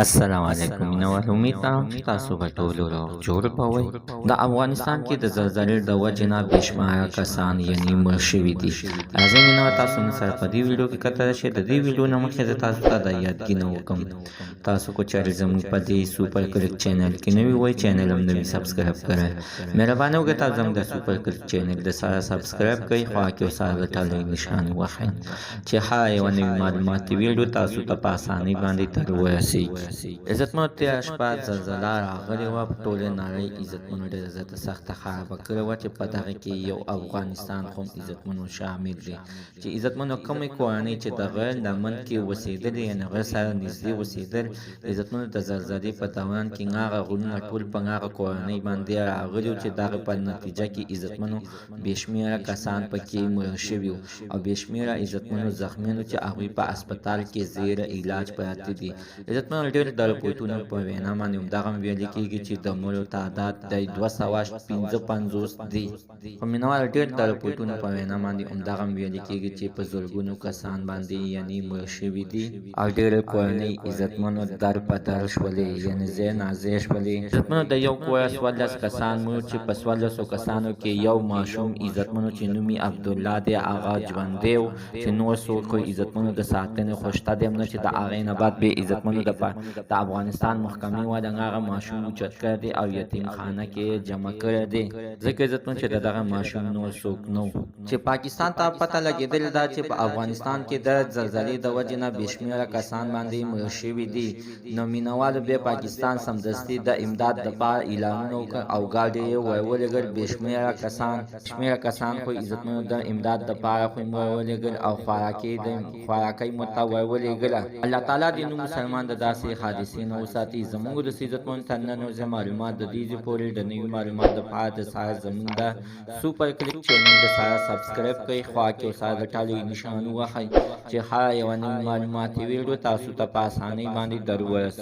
السلام علیکم مینوال امید کوم چې تاسو به ټول روغ جوړ بوئ د افغانستان کې د زلزلې د وجې نه بېشماره کسان یعنی مړه شوي دي. راځئ مینوال تاسو نن سره په دې ویډیو کې کتلی شئ. د دې ویډیو نه مخکې زه تاسو ته د یادګینه وکړم تاسو کو چارې زموږ په دې سوپر کلیک چینل کې نوي وئ چینل هم نوي سبسکرایب کړئ. مهرباني وکړئ تاسو زموږ د سوپر کلیک چینل د سره سبسکرایب کړئ خوا کې سره د ټلۍ نښان ووهئ چې هر یوه نوي معلوماتي ویډیو تاسو ته په اسانۍ باندې در ورسیږي. عزتمنو تېره شپه زلزله راغلې وه په ټوله نړۍ عزتمنو ډېره زیاته سخته خرابه کړې وه چې په دغه کې یو افغانستان خو عزتمنو شامل دی چې عزتمنو کومې کورنۍ چې د غره لمن کې اوسېدلې یعنې غره سره نږدې اوسېدل عزتمنو د زلزلې په دوران کې هغه غرونه ټول په هغه کورنۍ باندې راغلي وو چې دغه په نتیجه کې عزتمنو بې شمېره کسان پکې مړه شوي وو او بې شمېره عزتمنو زخمیان وو چې هغوی په هسپتال کې زیر علاج پراته دي. عزتمنو ډېر د رپوټونو په وینا باندې همدغه ویل کېږي چې د مړو تعداد د 255 دی. خو مینوال ډېر د رپوټونو په وینا باندې همدغه ویل کېږي چې په زرګونو کسان باندې یعنې مړه شوي دي او ډېرې کورنۍ عزتمنو در په در شولې یعنې ځای ناځای شولې. عزتمنو د یو کوره 14 کسان مړه چې په 14 کسانو کې یو ماشوم عزتمنو چې نوم یې عبدالله دی هغه ژوندی و چې نور څوک خو عزتمنو د ساتنې خوشته دی هم نه چې د هغې نه بعد بې عزتمنو د افغانستان محکمې و د هغه ماشوم اوچت کړی دی او یتیم خانه کې جمع کړی دی ځکه عزتمنو چې د دغه ماشوم نور څوک نه و چې پاکستان ته پته لګېدلې ده چې په افغانستان کې د زلزلې د وجې نه بې شمېره کسان باندې مړه شوي دي. نو مینوالو بیا پاکستان سمدستي د امداد دپاره اعلانونه وکړل او ګاډې یې ورولېږل بې شمېره کسان خو عزتمنو د امداد دپاره خو یې ورولېږل او خوراکۍ مو ته ورولېږله. الله تعالی دې نو مسلمان د داسې حادثې نه وساتي. زموږ د عزتمنو تر نن ورځې معلومات د دې پورې د نوي معلومات دپاره د سره زموږ د سوپر کلیک چینل د سره سبسکرایب کړئ خوا کې سره د ټلۍ نښان ووهئ چې هر یوه نوي معلوماتي ویډیو تاسو ته په اسانۍ باندې در ورسوي.